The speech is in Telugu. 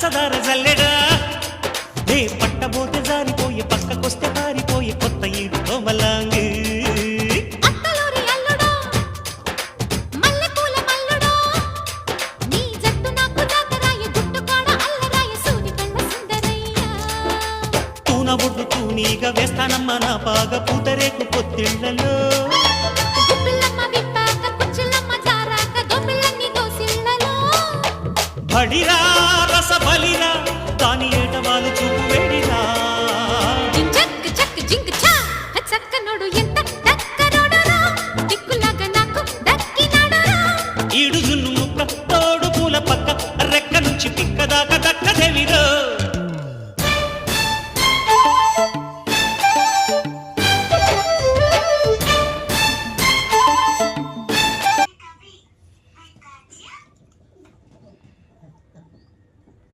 పంచదార జల్లెడా నే పట్టబోతే జారిపోయే పక్కకొస్తే పారిపోయే కొత్త ఈడు కోమలాంగి అత్తలూరి అల్లుడా మల్లెపూల మల్లుడా నీ జట్టు నాకు జాతరాయ గుట్టుకాడ అల్లరాయ సూది కళ్ళ సుందరయ్య తూన ఒడ్డు తూనీగా వేస్తానమ్మ నా పాగ పూతరేకు పొత్తిళ్లలో గుప్పిల్లమ్మ విప్పాక కుచ్చిల్లమ్మ జారాక దొప్పిల్లన్ని దోసిల్లలో బడిరా